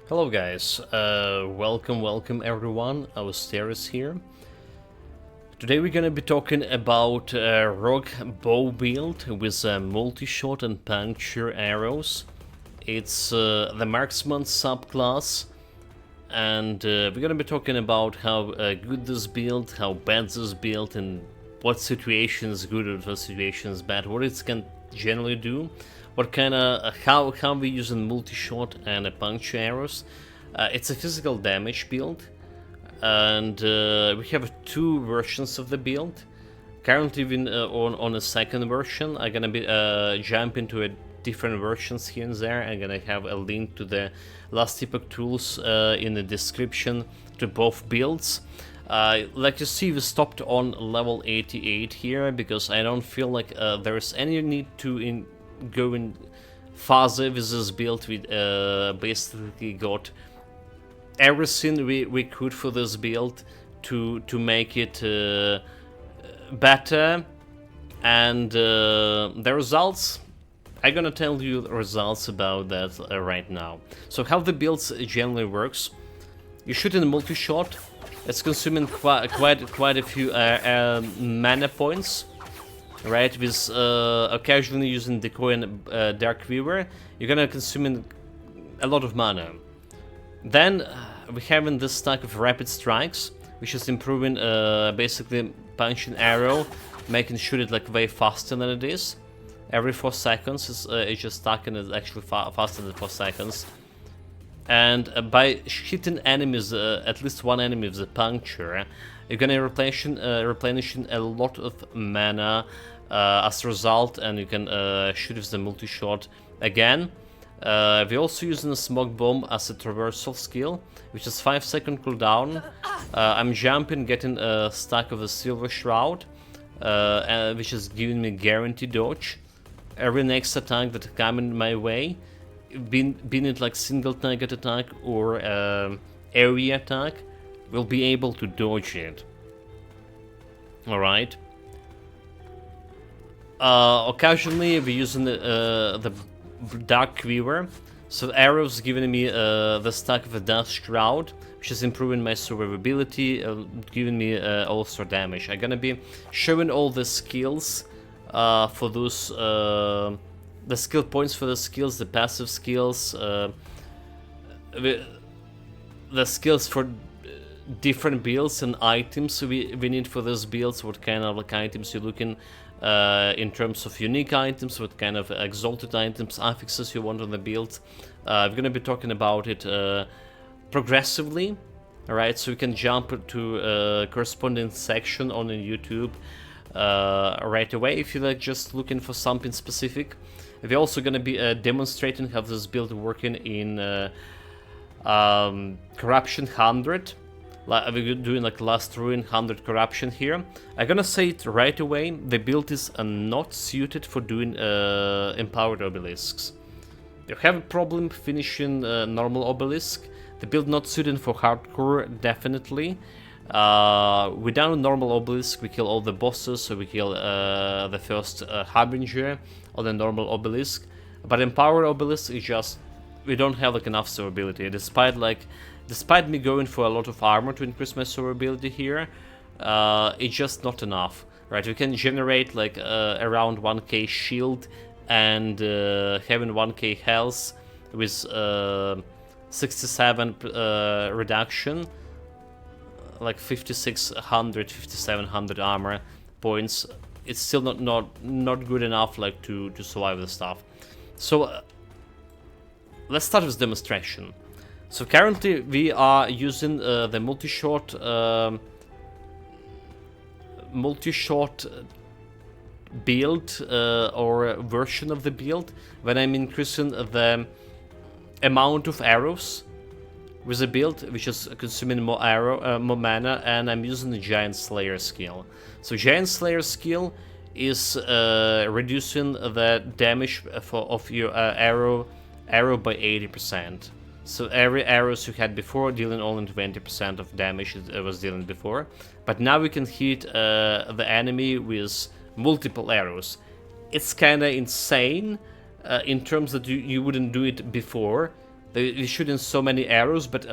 Hello guys, welcome everyone, Austeris here. Today we're gonna be talking about rogue bow build with multi-shot and puncture arrows. It's the marksman subclass, and we're gonna be talking about how good this build, how bad this build, and what situation is good and what situation is bad, what it can generally do, what kind of how we use multi-shot and puncture arrows. It's a physical damage build, and we have two versions of the build. Currently, on a second version. I'm gonna be jump into different versions here and there. I'm gonna have a link to the LastEpoch Tools in the description to both builds. Like you see, we stopped on level 88 here because I don't feel like there is any need to go in further with this build. We basically got everything we could for this build to make it better, and the results, I'm gonna tell you the results about that right now. So how the build generally works: you shoot in a multi-shot. It's consuming quite a few mana points, right? With occasionally using decoy and dark weaver, you're gonna consume a lot of mana. Then we have in this stack of rapid strikes, which is improving basically punching arrow, making shoot it like way faster than it is. Every 4 seconds it's just stuck and it's actually faster than 4 seconds. And by hitting enemies, at least one enemy with the puncture, you're gonna replenishing a lot of mana as a result, and you can shoot with the multi-shot again. We're also using a smoke bomb as a traversal skill, which is 5-second cooldown. I'm jumping, getting a stack of the silver shroud, which is giving me guaranteed dodge. Every next attack that comes my way, being it like single target attack or area attack, will be able to dodge it. Alright. Occasionally we're using the dark weaver, so arrows giving me the stack of the dust shroud, which is improving my survivability, giving me also damage. I'm gonna be showing all the skills for those the skill points for the skills, the passive skills, the skills for different builds and items we need for those builds. What kind of like items you're looking in terms of unique items, what kind of exalted items, affixes you want on the build. We're gonna be talking about it progressively, alright, so you can jump to a corresponding section on YouTube right away if you're like just looking for something specific. We're also gonna be demonstrating how this build working in Corruption 100. We're doing like Last Ruin 100 Corruption here. I'm gonna say it right away, the build is not suited for doing Empowered Obelisks. You have a problem finishing normal Obelisk. The build not suited for hardcore, definitely. Without normal Obelisk, we kill all the bosses, so we kill the first Harbinger on the normal Obelisk. But Empowered Obelisk is just, we don't have like enough survivability, despite me going for a lot of armor to increase my survivability here, it's just not enough, right? We can generate like around 1k shield and having 1k health with 67 reduction, like 5700 armor points. It's still not good enough like to survive the stuff. So let's start with demonstration. So currently we are using the multi-shot build or version of the build, when I'm increasing the amount of arrows with the build, which is consuming more more mana, and I'm using the Giant Slayer skill. So Giant Slayer skill is reducing the damage of your arrow by 80%. So every arrows you had before dealing only 20% of damage it was dealing before, but now we can hit the enemy with multiple arrows. It's kinda insane in terms that you wouldn't do it before. They shoot in so many arrows, but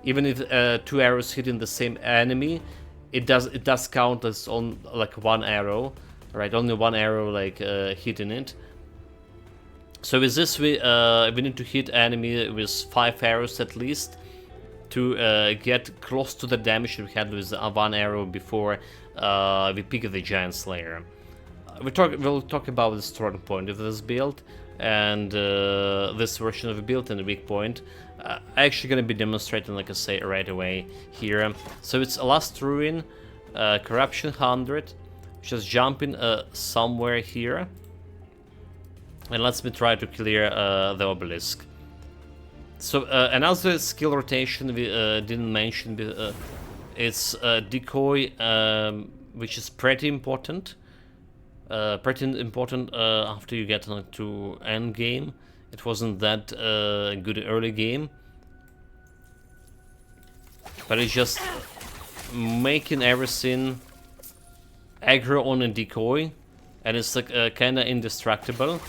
even if 2 arrows hitting the same enemy, it does count as on like 1 arrow, right? Only 1 arrow like hitting it. So with this, we need to hit enemy with 5 arrows at least to get close to the damage we had with 1 arrow before we pick the Giant Slayer. We'll talk about the strong point of this build and this version of the build and the weak point. I'm actually gonna be demonstrating, like I say, right away here. So it's a Last Ruin, Corruption 100, just jumping somewhere here, and let's me try to clear the obelisk. So another skill rotation we didn't mention, it's decoy, which is pretty important. After you get to end game. It wasn't that good early game, but it's just making everything aggro on a decoy, and it's like kind of indestructible.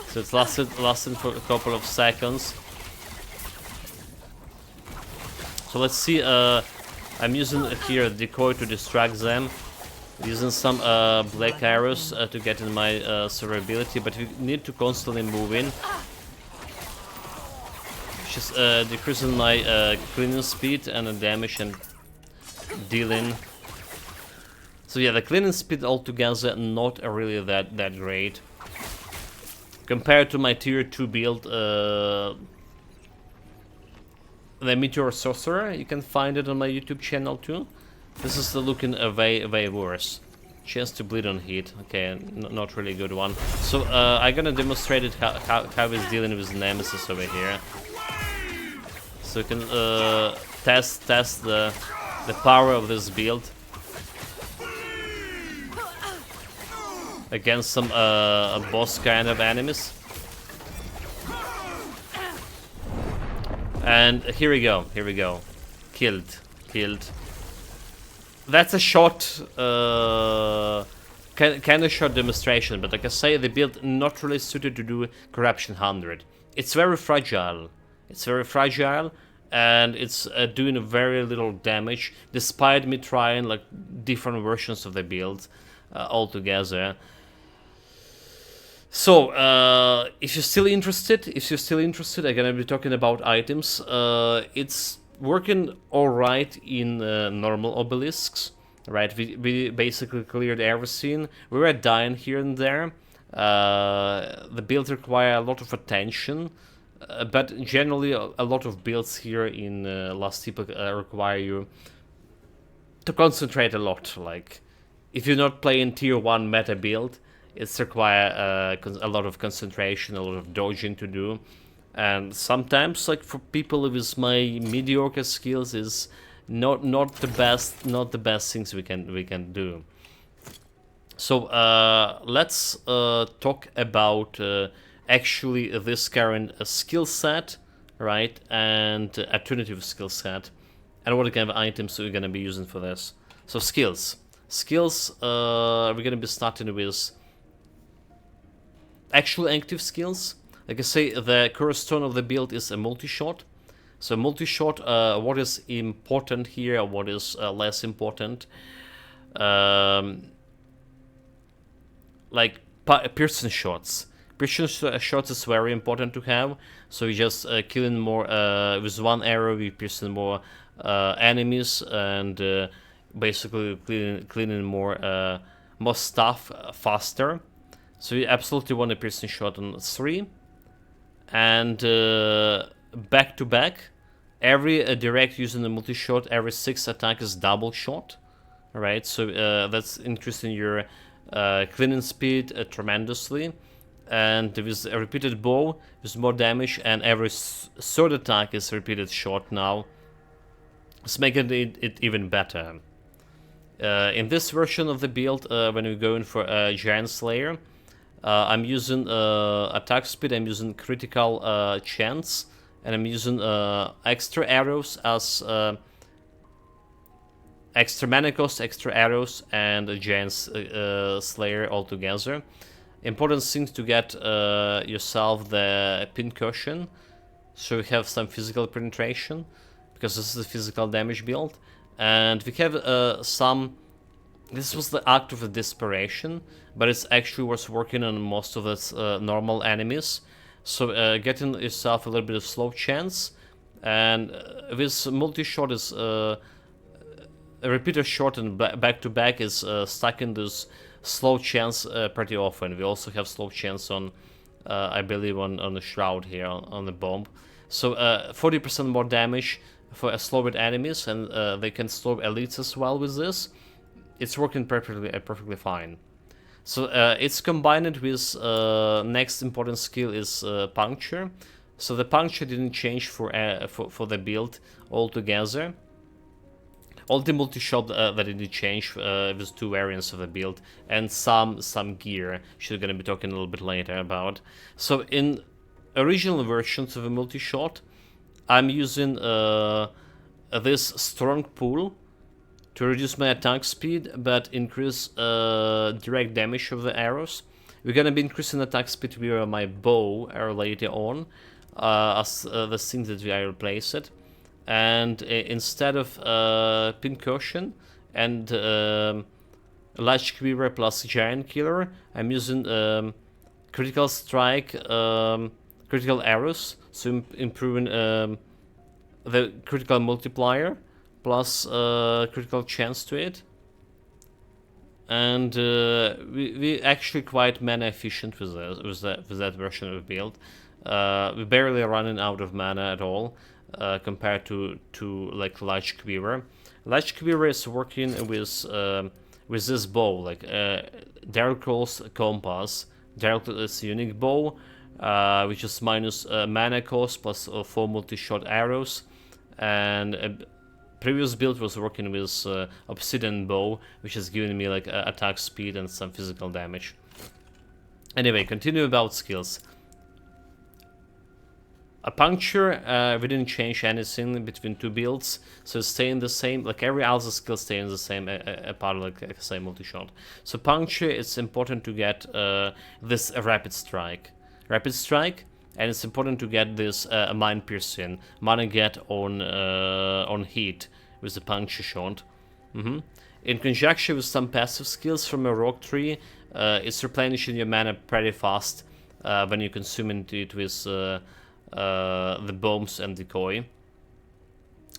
So it's lasting for a couple of seconds. So let's see. I'm using here a decoy to distract them. Using some black arrows to get in my survivability, but we need to constantly move in. Just decreasing my cleaning speed and the damage and dealing. So yeah, the cleaning speed altogether not really that great. Compared to my tier 2 build, the Meteor Sorcerer, you can find it on my YouTube channel too. This is looking way worse. Chance to bleed on hit. Okay, not really good one. So I'm gonna demonstrate it how he's dealing with Nemesis over here. So you can test the power of this build against some boss kind of enemies. And here we go. Killed. That's a short, kind of short demonstration, but like I say, the build not really suited to do Corruption 100. It's very fragile. And it's doing very little damage, despite me trying like different versions of the build altogether. So, if you're still interested, I'm gonna be talking about items. It's working alright in normal obelisks, right? We basically cleared everything. We were dying here and there. The builds require a lot of attention, but generally a lot of builds here in LastEpoch require you to concentrate a lot. Like, if you're not playing tier 1 meta build, it's require a lot of concentration, a lot of dodging to do. And sometimes, like for people with my mediocre skills, is not the best things we can do. So let's talk about actually this current skill set, right, and alternative skill set, and what kind of items we're gonna be using for this. So skills, we're gonna be starting with actual active skills. Like I say, the cornerstone of the build is a multi-shot. So multi-shot, what is important here, what is less important. Like piercing shots. Piercing shots is very important to have. So you just killing more, with 1 arrow we piercing more enemies, and basically cleaning more stuff faster. So you absolutely want a piercing shot on 3. And back to back, every direct using the multi-shot, every 6 attack is double shot, right? So that's increasing your cleaning speed tremendously, and with a repeated bow with more damage, and every 3rd attack is repeated shot now. It's making it even better. In this version of the build, when we're going for a Giant Slayer, I'm using attack speed, I'm using critical chance, and I'm using extra arrows as extra mana cost, extra arrows, and a Giant Slayer altogether. Important thing to get yourself the pincushion, so you have some physical penetration, because this is a physical damage build. And we have some... This was the act of desperation, but it's actually was working on most of its normal enemies. So getting yourself a little bit of slow chance, and this multi-shot is a repeater shot and back to back is stacking this slow chance pretty often. We also have slow chance on, I believe, on the shroud here on the bomb. So 40% more damage for a slowed enemies, and they can slow elites as well with this. It's working perfectly fine. So it's combined with next important skill is puncture. So the puncture didn't change for the build altogether. All the multi-shot that didn't change with 2 variants of the build, and some gear, which we're gonna be talking a little bit later about. So in original versions of the multi-shot, I'm using this strong pull to reduce my attack speed, but increase direct damage of the arrows. We're gonna be increasing attack speed via my bow later on, as the thing that I replace it. And instead of pincushion and large quiver plus giant killer, I'm using critical strike, critical arrows, so improving the critical multiplier plus critical chance to it. And we actually quite mana efficient with that version of the build. We're barely running out of mana at all. Compared to like large quiver. Large quiver is working with this bow, like Darkle's compass. Darkle is a unique bow, which is minus mana cost plus 4 multi-shot arrows, and a previous build was working with obsidian bow, which is giving me like attack speed and some physical damage. Anyway, continue about skills. A puncture, we didn't change anything between 2 builds, so it's staying the same, like every other skill staying the same, apart like I say multi-shot. So puncture, it's important to get this rapid strike. Rapid strike, and it's important to get this mind piercing, mana get on heat with the puncture shot. In conjunction with some passive skills from a rock tree, it's replenishing your mana pretty fast when you consume it with the bombs and decoy.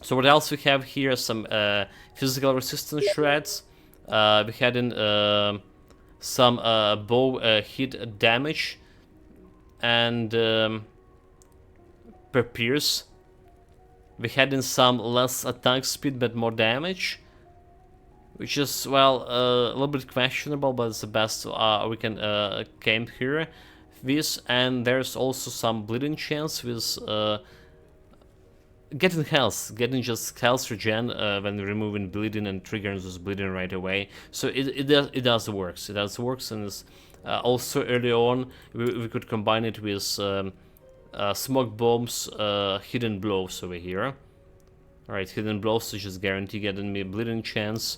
So what else we have here? Some physical resistance shreds. We had in some bow hit damage and per pierce. We had in some less attack speed but more damage, which is, well, a little bit questionable, but it's the best we can camp here. This, and there's also some bleeding chance with getting health, getting just health regen when removing bleeding and triggering this bleeding right away. So it does works. It does works, and it's, also early on we could combine it with smoke bombs, hidden blows over here. All right, hidden blows is just guarantee getting me bleeding chance.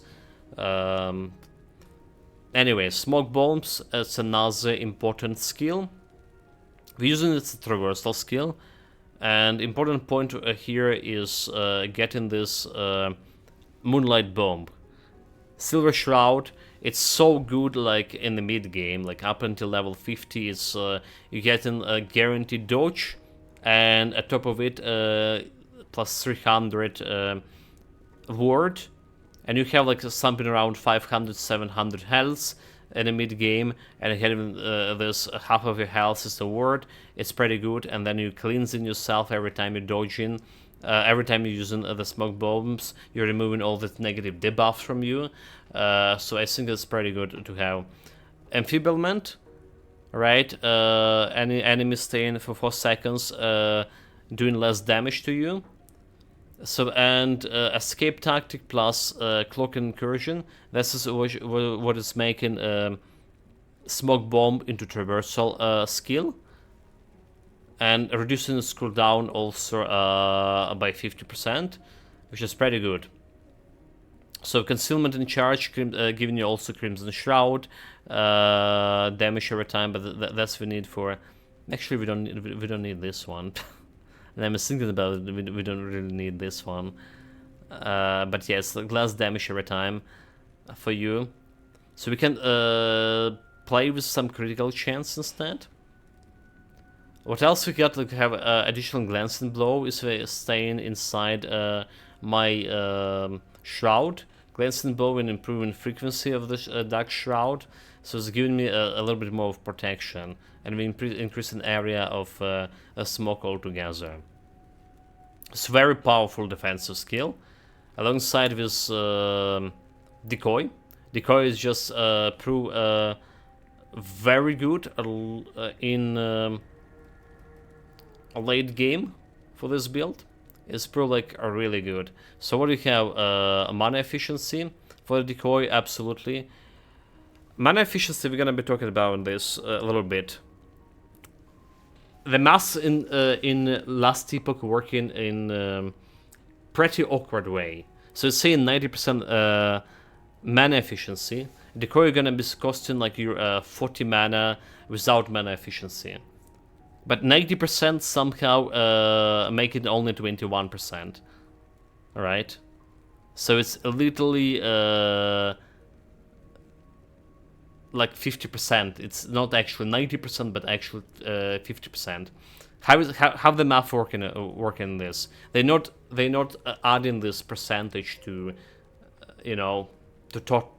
Anyway, smoke bombs, it's another important skill. We're using it's a traversal skill, and important point here is getting this moonlight bomb. Silver Shroud, it's so good like in the mid game, like up until level 50, it's you getting a guaranteed dodge, and at top of it plus 300 ward, and you have like something around 500-700 health in the mid game, and having this half of your health is the ward. It's pretty good, and then you cleansing yourself every time you're dodging. Every time you're using the smoke bombs, you're removing all the negative debuffs from you. So I think it's pretty good to have. Enfeeblement, right? Any enemy staying for 4 seconds, doing less damage to you. So, and escape tactic plus cloak incursion. This is what is making smoke bomb into traversal skill, and reducing the cooldown also by 50%, which is pretty good. So concealment and charge, giving you also Crimson Shroud, damage every time, but that's we need for. Actually, we don't need this one. And I'm thinking about it. We don't really need this one. But yes, glass damage every time for you. So we can play with some critical chance instead. What else we got? Like have additional glancing blow is staying inside my shroud. Glancing blow and improving frequency of the dark shroud. So it's giving me a little bit more of protection, and we increase an area of smoke altogether. It's a very powerful defensive skill. Alongside with decoy. Decoy is just very good in a late game for this build. It's like really good. So what do you have? Mana efficiency for the decoy, absolutely. Mana efficiency, we're gonna be talking about this a little bit. The mass in LastEpoch working in pretty awkward way. So it's saying 90% mana efficiency. Decoy gonna be costing like your 40 mana without mana efficiency. But 90% somehow make it only 21%. Alright? So it's literally like 50%. It's not actually 90%, but actually 50%. How the math work in this? They're not adding this percentage to to talk.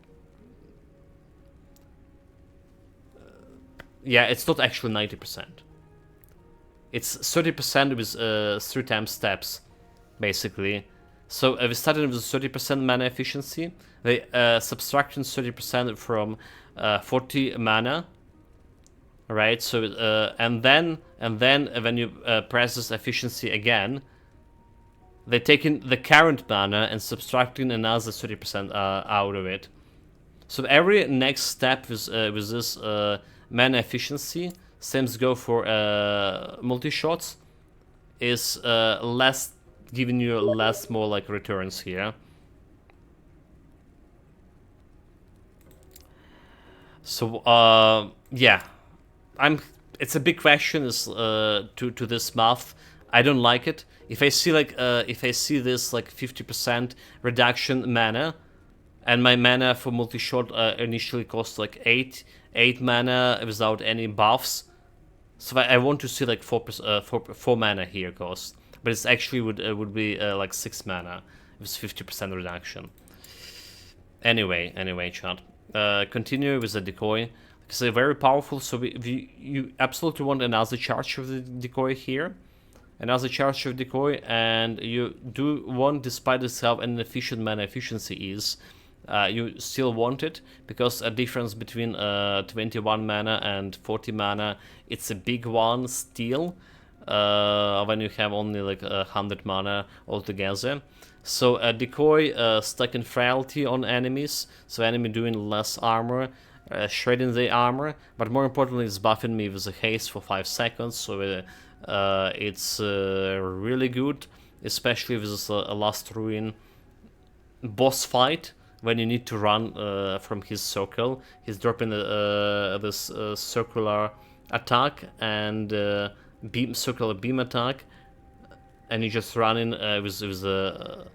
Yeah, it's not actually 90%. It's 30% with 3 times steps, basically. So we started with 30% mana efficiency. They subtracting 30% from 40 mana. Right. So and then when you press this efficiency again, they're taking the current mana and subtracting another 30% out of it. So every next step with this mana efficiency, same go for multi-shots, is less, giving you less more like returns here. So yeah, it's a big question is to this math. I don't like it. If I see like if I see this like 50% reduction mana, and my mana for multi-shot initially cost like 8 mana without any buffs. So I want to see like 4 mana here cost, but it's actually would be like 6 mana with 50% reduction. Anyway, chat. Continue with the decoy. Because they're very powerful, so you absolutely want another charge of the decoy here. Another charge of decoy, and you do want, despite this how inefficient mana efficiency is, you still want it, because a difference between 21 mana and 40 mana, it's a big one still, when you have only like 100 mana altogether. So a decoy stuck in frailty on enemies, so enemy doing less armor, shredding the armor, but more importantly it's buffing me with a haste for 5 seconds, so it's really good, especially with this last ruin boss fight, when you need to run from his circle. He's dropping this circular attack and circular beam attack, and you just running with a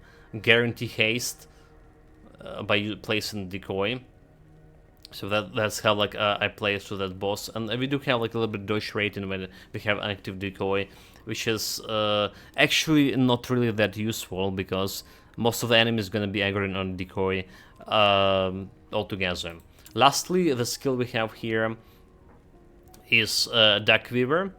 guarantee haste by placing decoy. So that's how like I play through that boss, and we do have like a little bit dodge rating when we have active decoy, which is actually not really that useful, because most of the enemies gonna be aggroing on decoy altogether. Lastly, the skill we have here is Dark Weaver.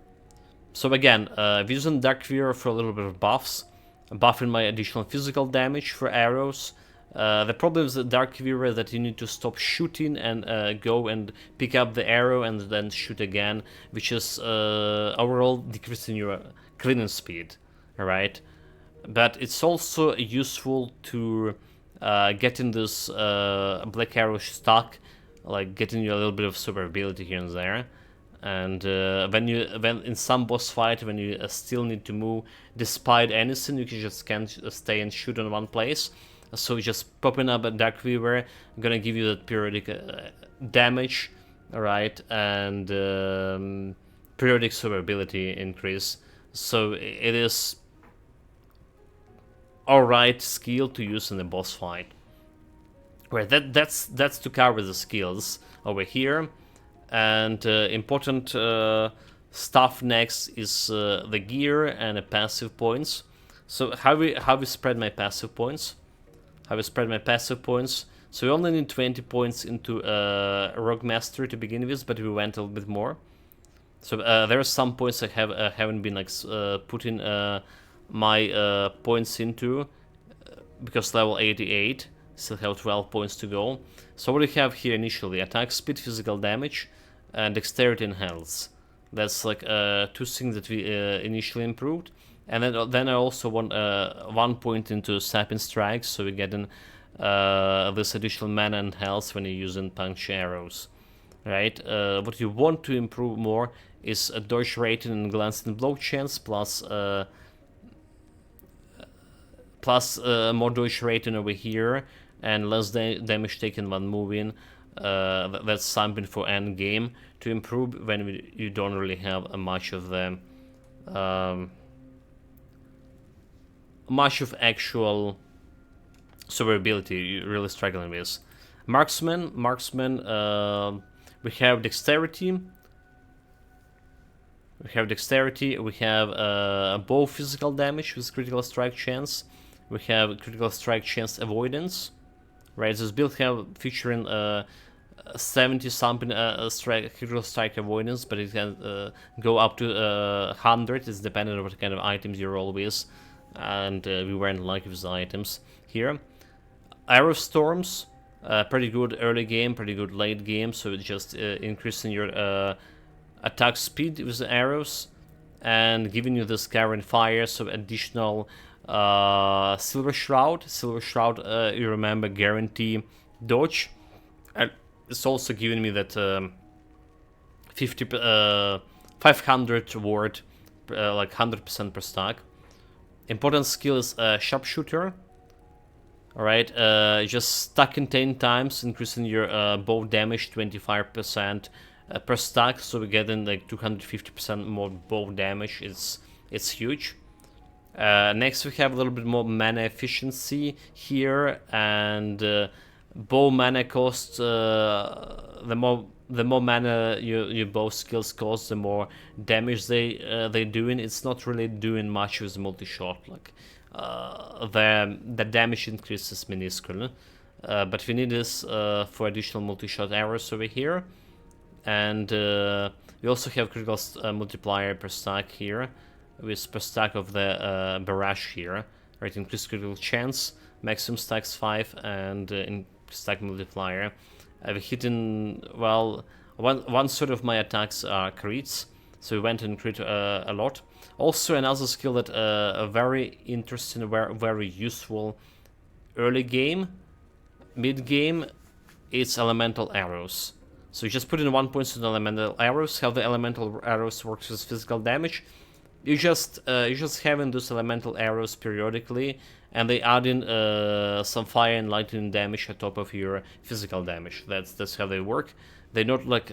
So again, using Dark Weaver for a little bit of buffs, buffing my additional physical damage for arrows. The problem with the Dark Weaver is that you need to stop shooting and go and pick up the arrow and then shoot again, which is overall decreasing your cleaning speed, alright? But it's also useful to getting this black arrow stuck, like getting you a little bit of survivability here and there. And when in some boss fight, when you still need to move despite anything, you can just can't stay and shoot in one place. So just popping up a Dark Weaver gonna give you that periodic damage, alright, and periodic survivability increase. So it is alright skill to use in a boss fight. Right, that's to cover the skills over here, and important stuff next is the gear and the passive points. So how we spread my passive points? So we only need 20 points into Rogue Mastery to begin with, but we went a little bit more. So there are some points I haven't been like putting my points into because level 88. Still have 12 points to go. So what do we have here initially? Attack speed, physical damage, and dexterity and health. That's like 2 things that we initially improved. And then I also want 1 point into Sapping Strikes, so we get in this additional mana and health when you're using puncture arrows. Right? What you want to improve more is a dodge rating and glancing blow chance, plus more dodge rating over here, and less damage taken when moving. That's something for end game to improve when you don't really have much of the actual survivability you're really struggling with. Marksman, we have dexterity. We have bow physical damage with critical strike chance. We have critical strike chance avoidance. Right, this build featuring 70 something critical strike avoidance, but it can go up to 100. It's dependent on what kind of items you roll with, and we weren't lucky with the items here. Arrow storms, pretty good early game, pretty good late game. So it's just increasing your attack speed with the arrows and giving you this current fire, so additional Silver Shroud, you remember, guarantee dodge, and it's also giving me that 500 ward, like 100% per stack. Important skill is Sharpshooter. Alright, just stacking 10 times, increasing your bow damage 25% per stack, so we're getting like 250% more bow damage. It's huge. Next we have a little bit more mana efficiency here, and bow mana cost, the more mana your bow skills cost, the more damage they're doing. It's not really doing much with multi-shot, like the damage increase is minuscule, but we need this for additional multi-shot arrows over here, and we also have critical multiplier per stack here, with per stack of the barrage here, right? Increased critical chance, maximum stacks 5, and in stack multiplier. I've hitting, well, one sort of my attacks are crits, so we went and crit a lot. Also another skill that very interesting, very useful early game, mid game, it's elemental arrows. So you just put in 1 point into elemental arrows. How the elemental arrows works with physical damage. You just having those elemental arrows periodically, and they add in some fire and lightning damage on top of your physical damage. That's how they work. They're not like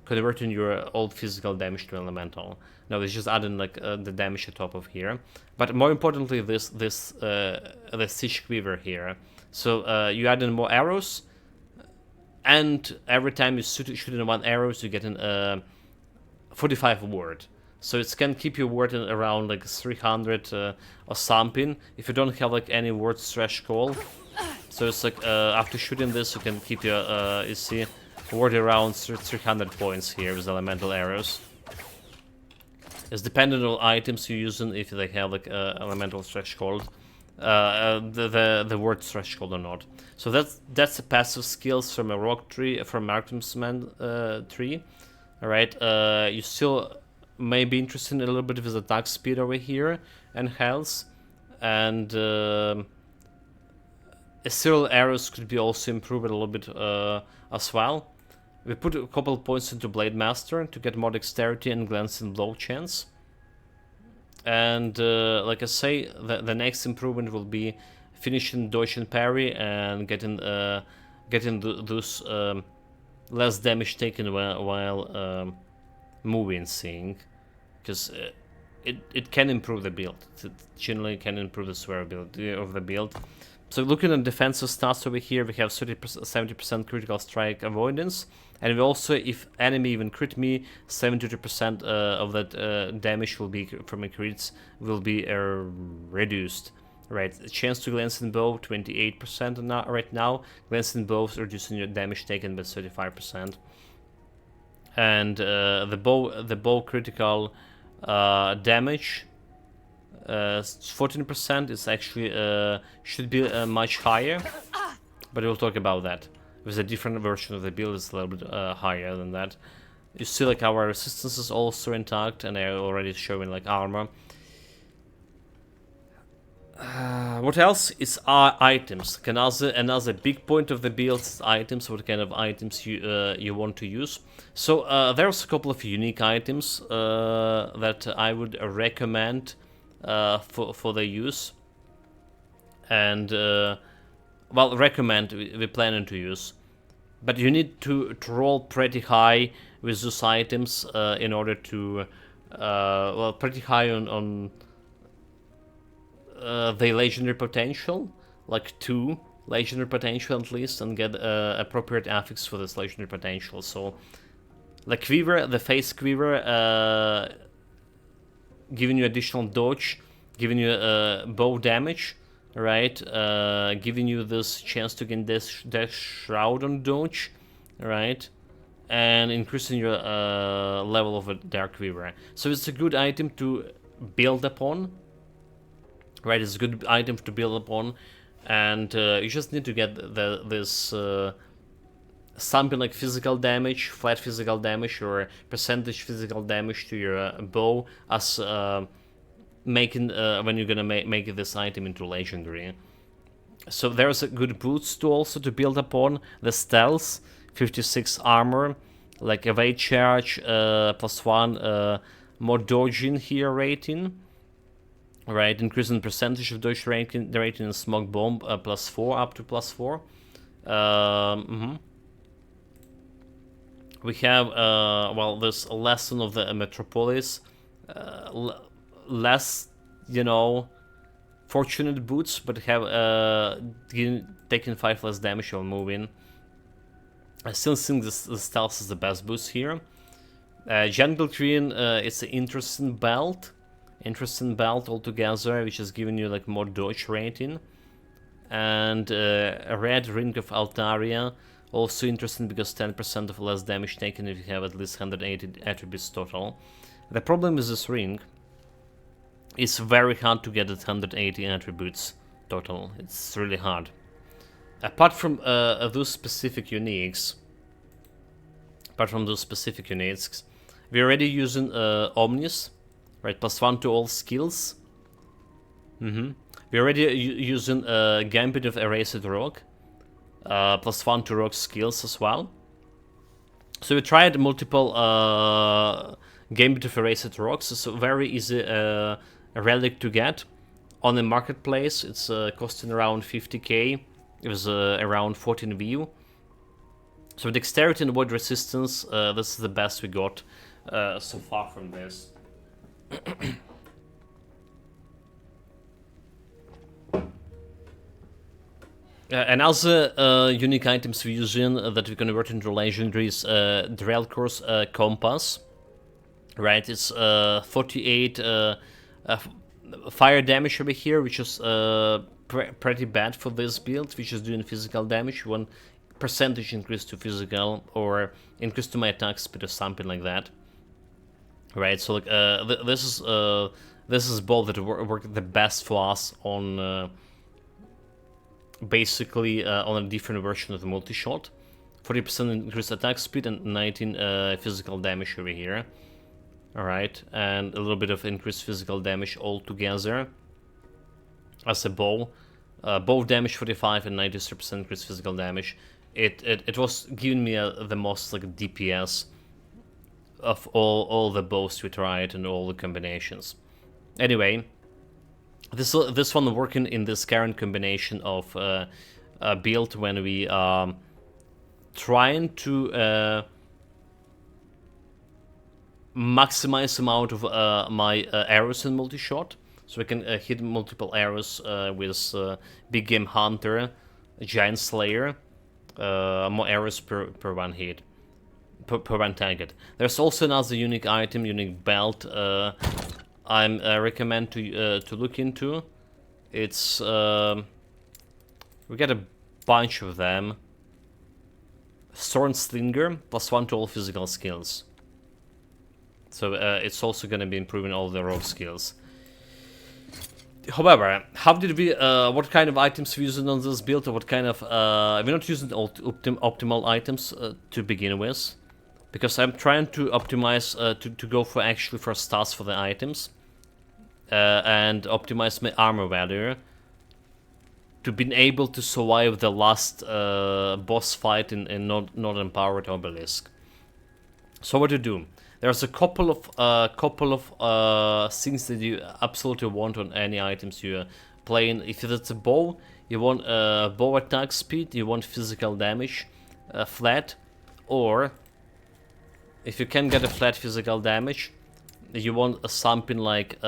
converting your old physical damage to elemental. No, they just adding like the damage on top of here. But more importantly, the Siege Quiver here. So you add in more arrows, and every time you shoot in 1 arrow, you get an 45 ward. So it can keep your ward in around like 300 or something if you don't have like any ward threshold. So it's like after shooting this, you can keep your you see, ward around 300 points here with elemental arrows. It's dependent on items you're using, if they have like elemental threshold, the word threshold or not. So that's the passive skills from a rock tree, from marksman tree. All right, you still may be interested in a little bit with attack speed over here and health, and serial arrows could be also improved a little bit as well. We put a couple points into Blade Master to get more dexterity and glancing blow chance. And like I say, the next improvement will be finishing dodge and parry and getting those less damage taken while moving, seeing, because it can improve the build. It generally can improve the survivability of the build. So looking at defensive stats over here, we have 70% critical strike avoidance, and we also, if enemy even crit me, 72% of that damage will be from a crits will be reduced. Right, chance to glance in bow 28% right now. Glance in bow reducing your damage taken by 35%, and the bow critical damage 14% is actually should be much higher, but we'll talk about that. With a different version of the build, it's a little bit higher than that. You see, like, our resistance is also intact, and they're already showing like armor. What else is items? Another big point of the build is items. What kind of items you want to use? So there's a couple of unique items that I would recommend for the use, and well, recommend we're planning to use, but you need to roll pretty high with those items in order to well, pretty high on the legendary potential, like 2 legendary potential at least, and get appropriate affix for this legendary potential. So the quiver, the face quiver, giving you additional dodge, giving you bow damage, right? Giving you this chance to gain this shroud on dodge, right? And increasing your level of a dark quiver. So it's a good item to build upon. Right, it's a good item to build upon, and you just need to get this something like physical damage, flat physical damage, or percentage physical damage to your bow as making when you're gonna make this item into legendary. So there's a good boost to also to build upon. The stealth, 56 armor, like evade charge, +1 more dodging here rating. Right, increasing percentage of dodge rating in smoke bomb +4 up to +4. We have well, this lesson of the metropolis, less, you know, fortunate boots, but have taking 5 less damage while moving. I still think the stealth is the best boost here. Jungle Queen, it's an interesting belt altogether, which is giving you like more dodge rating. And a red Ring of Altaria, also interesting because 10% of less damage taken if you have at least 180 attributes total. The problem with this ring, it's very hard to get at 180 attributes total. It's really hard. Apart from those specific uniques, we're already using Omnis. Right, +1 to all skills. We're already using Gambit of Erased Rock, +1 to rock skills as well. So we tried multiple Gambit of Erased Rocks. It's a very easy relic to get on the marketplace. It's costing around 50k. It was around 14 VU. So dexterity and void resistance, this is the best we got so far from this. Another unique items we're using that we convert into legendaries, Drellcore's Compass. Right, it's 48 fire damage over here, which is pretty bad for this build, which is doing physical damage. 1% increase to physical, or increase to my attack speed or something like that. Right, so like this is both that work the best for us on basically on a different version of the multi-shot. 40% increased attack speed and 19 physical damage over here. Alright, and a little bit of increased physical damage altogether as a bow. Bow damage 45 and 93% increased physical damage. It was giving me the most like DPS of all the bows we tried and all the combinations. Anyway, This one working in this current combination of build when we trying to maximize amount of my arrows in multi-shot, so I can hit multiple arrows with Big Game Hunter, Giant Slayer, more arrows per one hit, per one target. There's also another unique item, unique belt. I'm recommend to look into. It's we get a bunch of them. Thorn Slinger +1 to all physical skills. So it's also going to be improving all the rogue skills. However, how did we? What kind of items we using on this build, or what kind of? We're not using optimal items to begin with, because I'm trying to optimize to go for actually for stats for the items, and optimize my armor value to be able to survive the last boss fight in Northern Powered Obelisk. So what to do? There's a couple of things that you absolutely want on any items you're playing. If it's a bow, you want bow attack speed, you want physical damage flat, or if you can get a flat physical damage, you want something like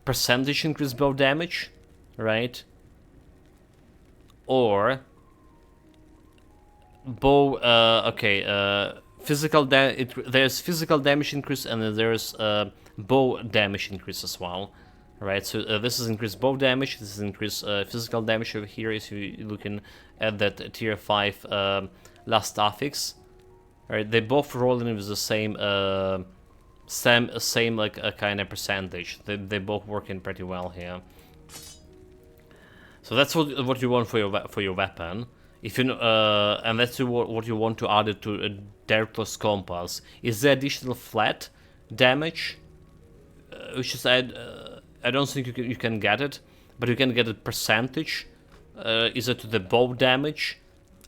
percentage increase bow damage, right? Or bow. There's physical damage increase, and then there's bow damage increase as well, right? So this is increased bow damage, this is increased physical damage over here if you're looking at that tier 5 LastEpoch, right? They both roll in with the same like a kind of percentage. They both working pretty well here. So that's what you want for your weapon. If you and that's what you want to add it to a Darkless Compass is the additional flat damage, which is I don't think you can get it, but you can get a percentage, either to the bow damage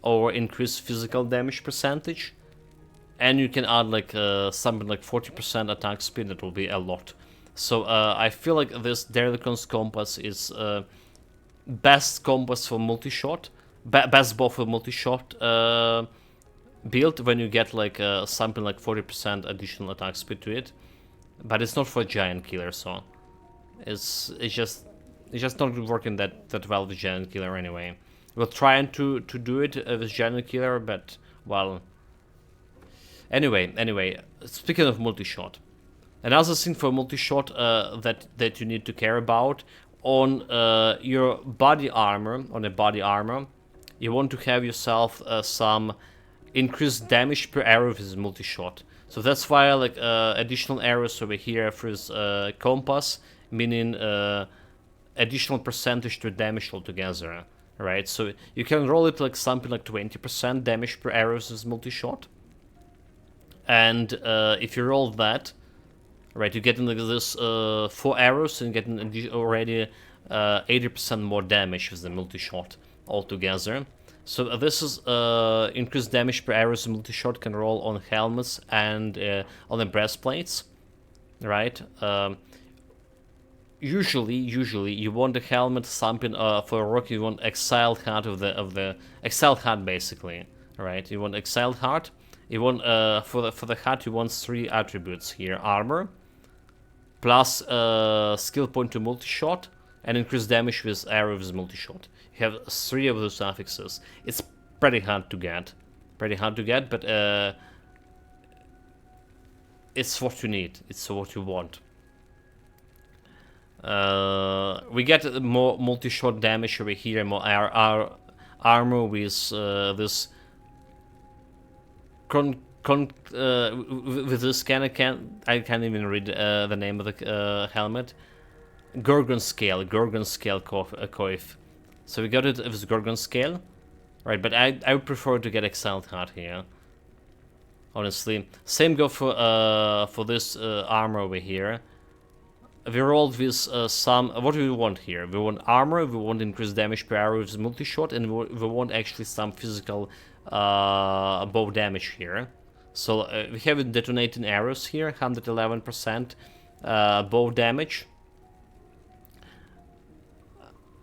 or increased physical damage percentage, and you can add like something like 40% attack speed. That will be a lot. So I feel like this Darkless Compass is best compass for multi-shot. Best bow for multi-shot build when you get like something like 40% additional attack speed to it, but it's not for giant killer, so it's just not working that well with giant killer anyway. We're trying to do it with giant killer, but well. Anyway, speaking of multi-shot, another thing for multi-shot that you need to care about on your body armor, you want to have yourself some increased damage per arrow with multi-shot. So that's why like additional arrows over here for his compass, meaning additional percentage to damage altogether, right? So you can roll it like something like 20% damage per arrow with multi-shot. And if you roll that, right, you get in like this 4 arrows and get already 80% more damage with the multi-shot altogether. So this is increased damage per arrows multi-shot can roll on helmets and on the breastplates, right? Usually you want the helmet something for a rock. You want exiled heart of the exiled heart basically, right? You want exiled heart. You want for the heart you want 3 attributes here: armor, plus skill point to multi-shot, and increased damage with arrows multi-shot. You have 3 of those affixes. It's pretty hard to get, but it's what you need. It's what you want. We get more multi-shot damage over here, more armor with this with this I can't even read the name of the helmet. Gorgon scale coif. So we got it with Gorgon scale, right? But I would prefer to get exiled heart here, honestly. Same go for this armor over here. We rolled with some. What do we want here? We want armor. We want increased damage per arrow with multi-shot, and we want actually some physical bow damage here. So we have detonating arrows here, 111% bow damage.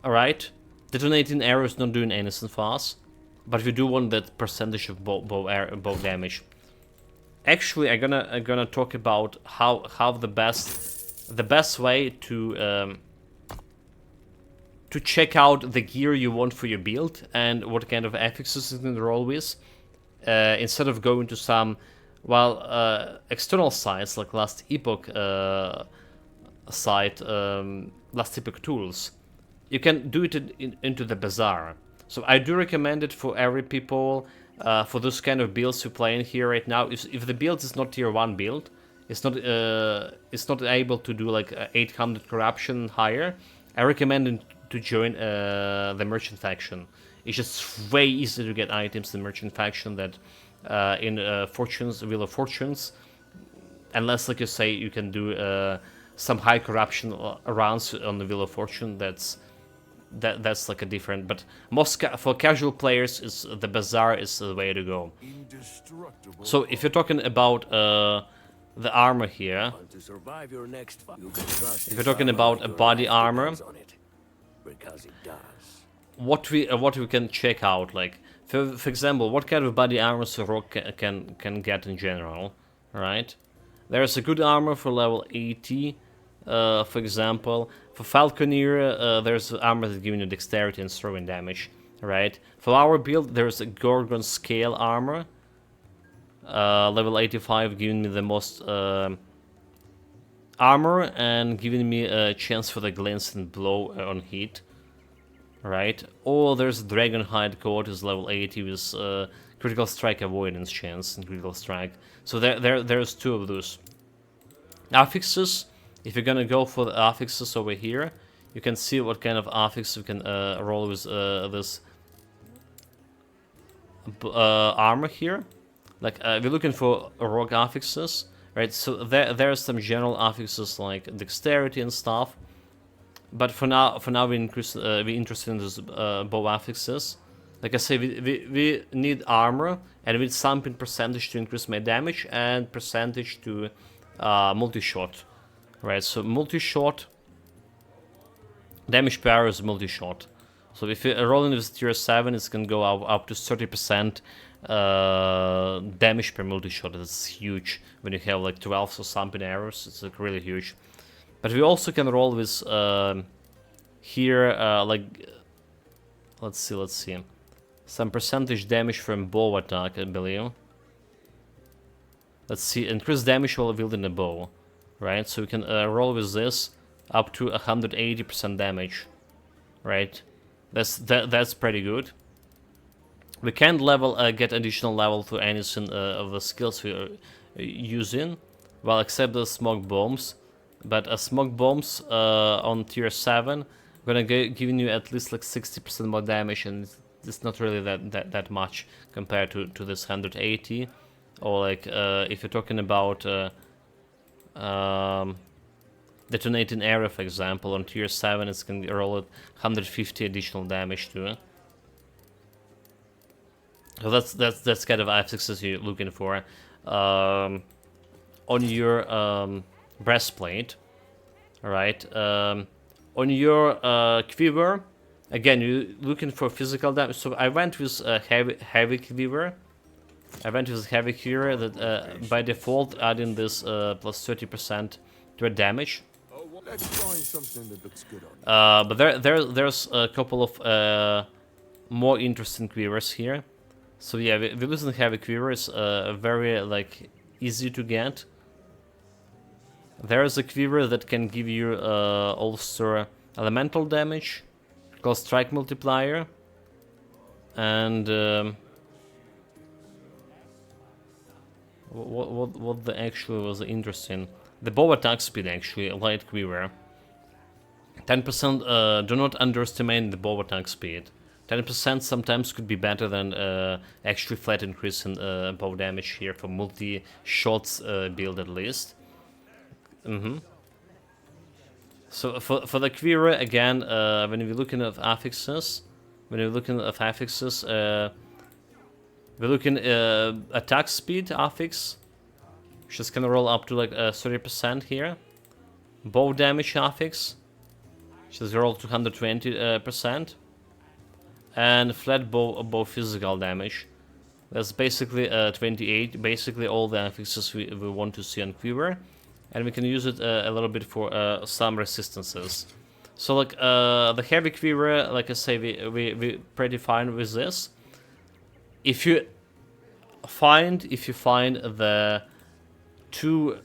Alright, detonating arrow is not doing anything fast, but we do want that percentage of bow damage. Actually, I'm gonna talk about how the best way to check out the gear you want for your build and what kind of affixes you can roll with, instead of going to some, well, external sites like LastEpoch site, LastEpoch Tools. You can do it into the bazaar. So I do recommend it for every people, for those kind of builds you're playing here right now. If the build is not tier 1 build, it's not able to do like 800 corruption higher, I recommend to join the merchant faction. It's just way easier to get items in merchant faction that in Wheel of Fortunes, unless, like you say, you can do some high corruption rounds on the Wheel of Fortune. That's like a different. But for casual players, the bazaar is the way to go. So if you're talking about the armor here, if you're talking about a body armor, what we can check out, like for example, what kind of body armor a rogue can get in general, right? There's a good armor for level 80, for example. For Falconeer, there's armor that's giving you dexterity and throwing damage, right? For our build, there's a Gorgon scale armor, level 85, giving me the most armor and giving me a chance for the glancing blow on hit, right? Or there's Dragonhide coat, is level 80 with critical strike avoidance chance and critical strike. So there's two of those affixes. If you're gonna go for the affixes over here, you can see what kind of affix you can roll with this armor here. Like we're looking for rogue affixes, right? So there's some general affixes like dexterity and stuff. But for now we're interested in those bow affixes. Like I say, we need armor, and we need something percentage to increase my damage and percentage to multi-shot. Right, so multi-shot, damage per arrow is multi-shot. So if you're rolling with tier 7, it's going to go up to 30% damage per multi-shot. That's huge when you have like 12 or something arrows. It's like really huge. But we also can roll with here, like, let's see, some percentage damage from bow attack, I believe. Let's see, increase damage while wielding a bow. Right, so we can roll with this up to 180% damage, right? That's pretty good. We can't get additional level to anything of the skills we're using, well, except the smoke bombs. But smoke bombs on tier 7 gonna giving you at least like 60% more damage, and it's not really that much compared to this 180. Or like if you're talking about detonating area, for example, on tier 7, it's going to roll at 150 additional damage to it. So that's kind of affixes you're looking for on your breastplate. Alright, on your quiver, again, you're looking for physical damage. So I went with a heavy quiver. I went with heavy quiver that by default adding this plus 30% to a damage. Let's find something that looks good on but there's a couple of more interesting quivers here. So yeah, we're using heavy quivers, very like easy to get. There's a quiver that can give you also elemental damage, called strike multiplier, and what the actually was interesting, the bow attack speed, actually, a light quiver. 10%, do not underestimate the bow attack speed. 10% sometimes could be better than actually flat increase in bow damage here for multi-shots build at least. So for the quiver, again, when we're looking at affixes, we're looking attack speed affix, which is gonna roll up to like 30% here. Bow damage affix, which is roll 220%, and flat bow physical damage. That's basically 28, basically all the affixes we want to see on Quiver, and we can use it a little bit for some resistances. So like the heavy Quiver, like I say, we pretty fine with this. If you find the 2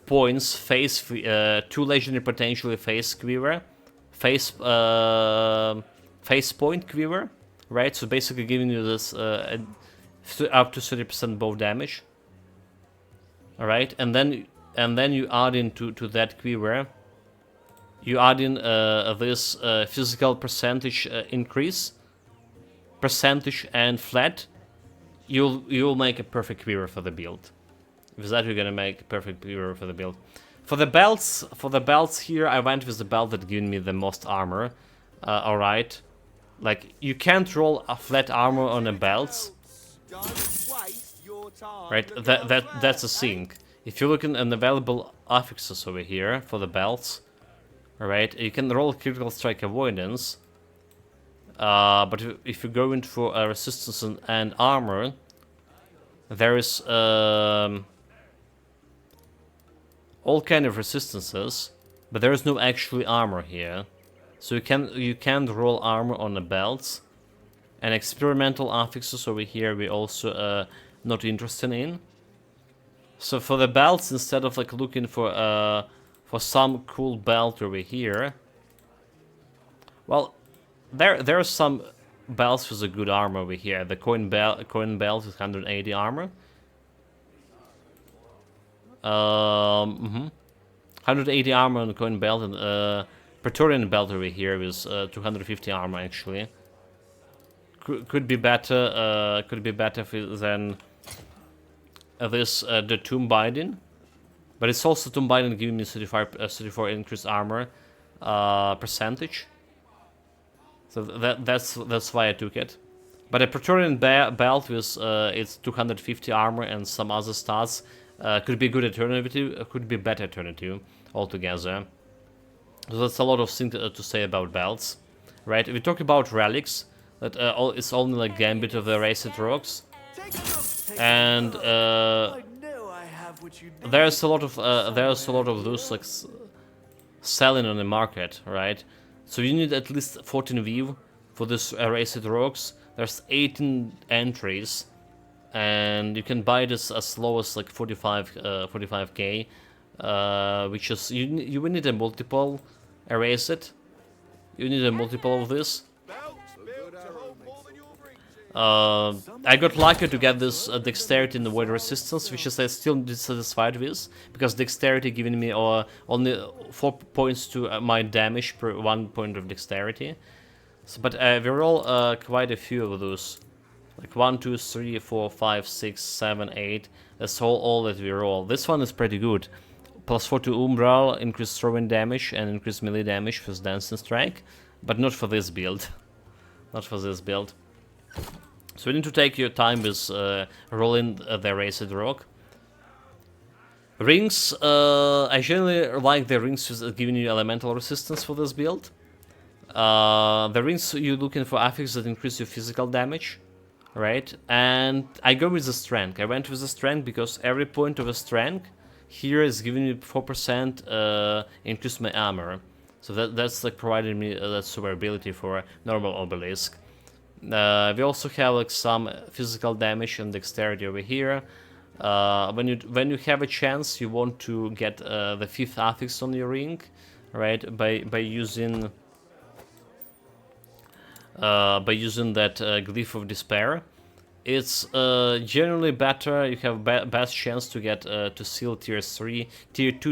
points face, 2 legendary potentially face Quiver, face point Quiver, right? So basically giving you this up to 30% bow damage. All right, and then you add into that Quiver, you add in this physical percentage increase, percentage and flat. You'll make a perfect Quiver for the build. With that, you're gonna make a perfect Quiver for the build. For the belts here, I went with the belt that gave me the most armor. All right. Like, you can't roll a flat armor on a belt, right? That's a thing. If you look at an available affixes over here for the belts, all right, you can roll critical strike avoidance. But if you go into for resistance and armor, there is all kind of resistances, but there is no actually armor here. So you can't roll armor on the belts, and experimental affixes over here we also not interested in. So for the belts, instead of like looking for some cool belt over here, well, there are some belts with a good armor over here. The coin belt with 180 armor. 180 armor on the coin belt, and Praetorian belt over here with 250 armor actually. Could be better. Could be better than this the Tomb Binding, but it's also Tomb Binding giving me 34 increased armor percentage. So that's why I took it. But a Praetorian belt with its 250 armor and some other stats could be a good alternative. Could be a better alternative altogether. So that's a lot of things to say about belts, right? We talk about relics. That it's only like Gambit of the Erased Rocks, and there's a lot of those like selling on the market, right? So you need at least 14 view for this Erased Rocks. There's 18 entries, and you can buy this as low as like 45k, which is you will need a multiple Erased. You need a multiple of this. I got lucky to get this dexterity in the void resistance, which is I still dissatisfied with, because dexterity giving me only 4 points to my damage per 1 point of dexterity. So, but we roll quite a few of those, like 1, 2, 3, 4, 5, 6, 7, 8. That's all that we roll. This one is pretty good. +4 to Umbral, increased throwing damage and increased melee damage with Dancing Strike, but not for this build. Not for this build. So you need to take your time with rolling the Erased Rock. Rings, I generally like the rings with giving you elemental resistance for this build. The rings, you're looking for affixes that increase your physical damage, right? And I go with the strength. I went with the strength because every point of a strength here is giving you 4% increase my armor. So that's like providing me that survivability for a normal obelisk. We also have like some physical damage and dexterity over here. When you have a chance, you want to get the 5th affix on your ring, right? By using that Glyph of Despair. It's generally better. You have best chance to get to seal tier 2,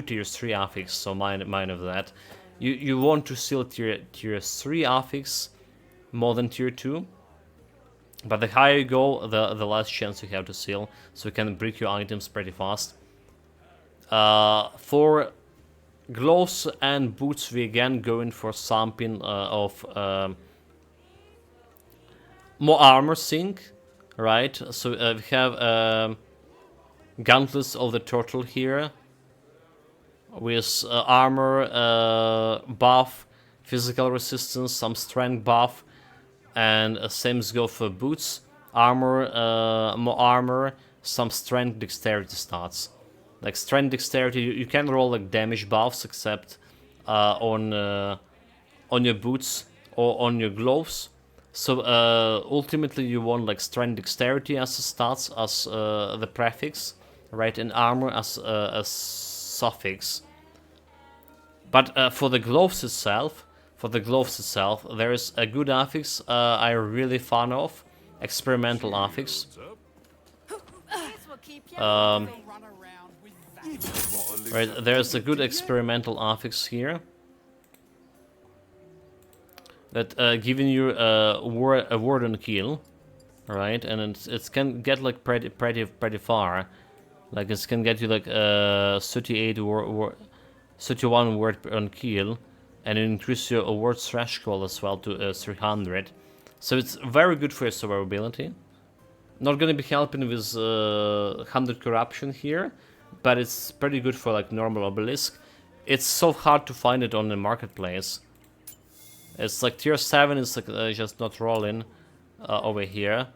tier 3 affix. So mind of that. You want to seal tier 3 affix more than tier 2. But the higher you go, the less chance you have to seal, so you can break your items pretty fast. For gloves and boots, we again going for something of more armor sync, right? So we have Gauntlets of the Turtle here. with armor buff, physical resistance, some strength buff, and same go for boots, armor, more armor, some strength, dexterity stats. Like strength, dexterity, you can roll like damage buffs except on your boots or on your gloves. So ultimately you want like strength, dexterity as stats, as the prefix, right, and armor as a suffix. But for the gloves itself, there is a good affix I'm really fan of, experimental affix. Right, there's a good experimental affix here that giving you a ward on kill, right, and it can get like pretty far, like it can get you like 31 word on kill, and increase your ward threshold as well to 300. So it's very good for your survivability. Not gonna be helping with 100 corruption here, but it's pretty good for like normal obelisk. It's so hard to find it on the marketplace. It's like tier 7 is like just not rolling over here.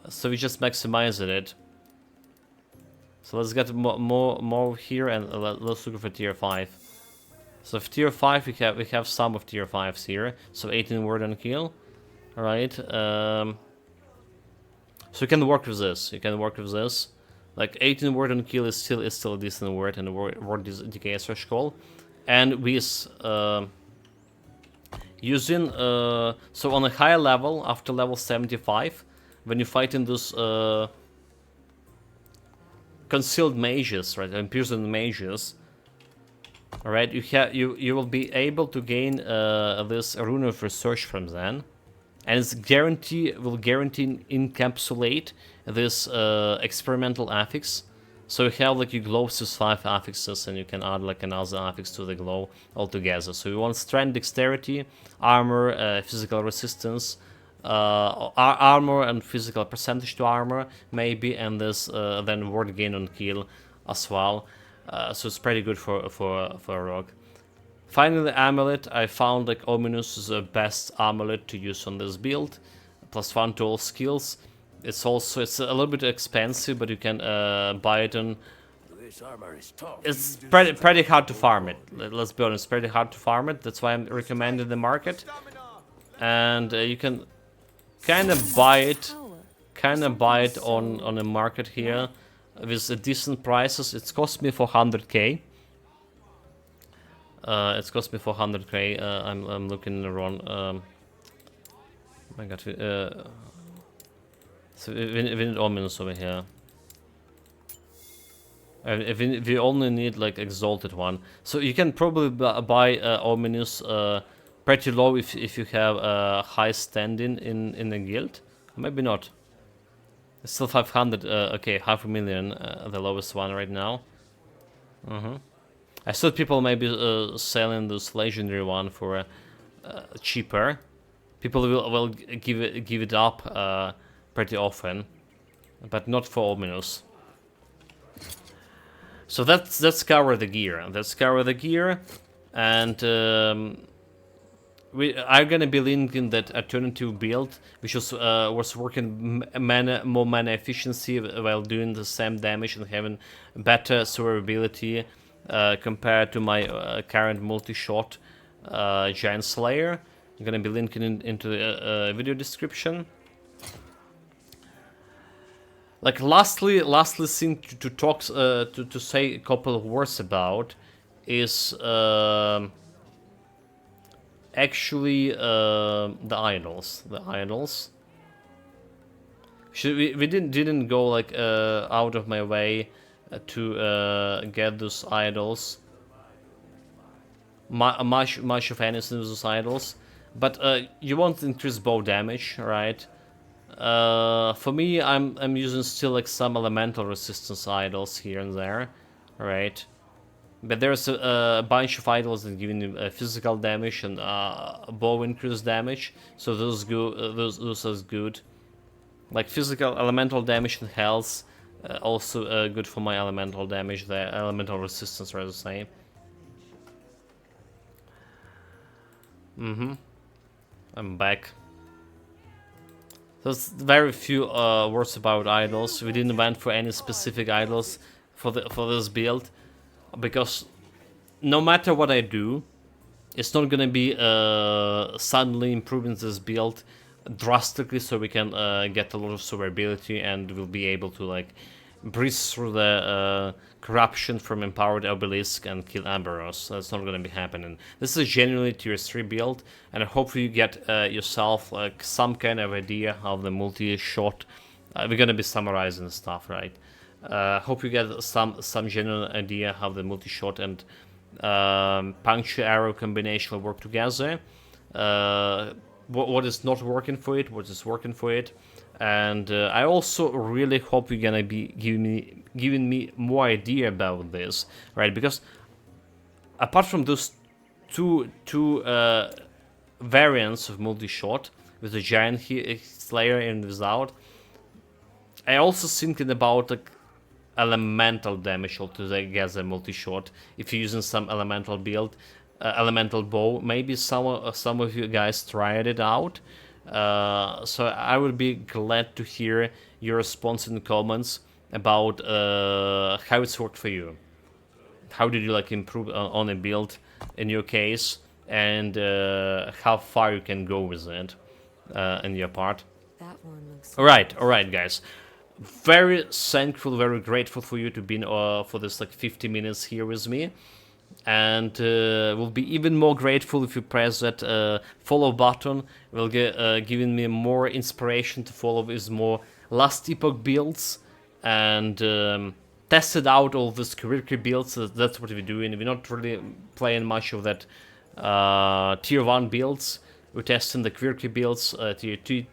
So we just maximized it. So let's get more here, and let's look for tier 5. So for tier 5 we have some of tier 5s here. So 18 word on kill. Alright. So you can work with this. Like 18 word on kill is still a decent word, and the word decay threshold. And with using so on a higher level, after level 75, when you fight in those concealed mages, right, imprisoned mages, alright, you will be able to gain this rune of research from them, and it's will guarantee encapsulate this experimental affix. So you have like your gloves with 5 affixes, and you can add like another affix to the glow altogether. So you want strength, dexterity, armor, physical resistance, armor and physical percentage to armor maybe, and this then ward gain on kill as well. So it's pretty good for a rogue. Finally, the amulet. I found like Ominous is the best amulet to use on this build. +1 to all skills. It's a little bit expensive, but you can buy it on. It's pretty hard to farm it. Let's be honest, pretty hard to farm it. That's why I'm recommending the market, and you can kind of buy it on the market here with decent prices. It's cost me 400k. It's cost me 400k. I'm looking around. I got to. So we need Ominous over here. We only need like exalted one. So you can probably buy Ominous pretty low if you have a high standing in the guild. Maybe not. It's still 500. Okay, 500,000. The lowest one right now. I thought people may be selling this legendary one for cheaper. People will give it up pretty often, but not for Ominous. So let's cover the gear. And we are gonna be linking that alternative build, which was working more mana efficiency while doing the same damage and having better survivability compared to my current multi-shot Giant Slayer. I'm gonna be linking into the video description. Like lastly thing to talk to say a couple of words about is actually the idols. We didn't go like out of my way to get those idols. Much of anything with those idols, but you want to increase bow damage, right? For me, I'm using still like some elemental resistance idols here and there, right? But there's a bunch of idols that give you physical damage and bow increase damage, so those are good. Like physical elemental damage and health Also good for my elemental damage, the elemental resistance, rather say. I'm back. There's very few words about idols. We didn't went for any specific idols for this build, because no matter what I do, it's not gonna be suddenly improving this build drastically, so we can get a lot of survivability and we'll be able to like breeze through the corruption from Empowered Obelisk and kill Amberos. That's not gonna be happening. This is genuinely tier 3 build, and I hope you get yourself like some kind of idea of the multi-shot. We're gonna be summarizing stuff, right? Hope you get some genuine idea how the multi-shot and puncture arrow combination will work together. What is not working for it, what is working for it. And I also really hope you're gonna be giving me more idea about this, right? Because apart from those two variants of multi-shot with the giant slayer and without, I also thinking about like elemental damage altogether multi-shot. If you're using some elemental build, elemental bow, maybe some of you guys tried it out. So I would be glad to hear your response in the comments about how it's worked for you. How did you like improve on a build in your case, and how far you can go with it in your part. That one looks. All right, guys. Very thankful, very grateful for you to be for this like 50 minutes here with me. And will be even more grateful if you press that follow button. Will get giving me more inspiration to follow with more LastEpoch builds and tested out all these career builds. So that's what we're doing. We're not really playing much of that tier 1 builds. We're testing the career builds, tier 2,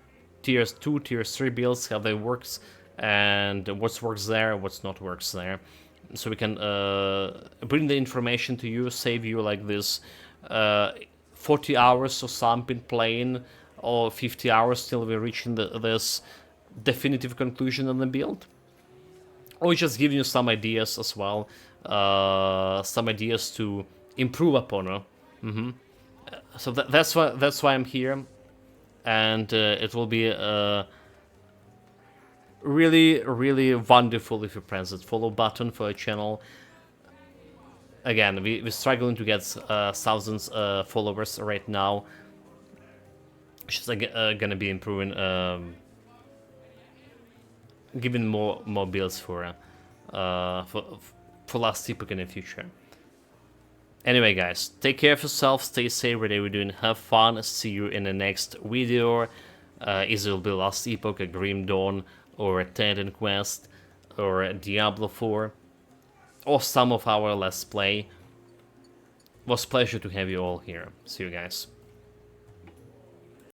tier 3 builds, how they works, and what works there, what's not works there. So we can bring the information to you, save you like this 40 hours or something playing, or 50 hours till we're reaching this definitive conclusion on the build. Or just giving you some ideas as well, some ideas to improve upon. So that's why I'm here, and it will be really wonderful if you press that follow button for a channel. Again, we're struggling to get thousands followers right now, which is gonna be improving, giving more builds for LastEpoch in the future. Anyway, guys, take care of yourself, stay safe whatever you're doing, have fun, see you in the next video. Either it will be LastEpoch, a Grim Dawn, or a Titan Quest, or a Diablo 4, or some of our Let's Play. It was a pleasure to have you all here. See you guys.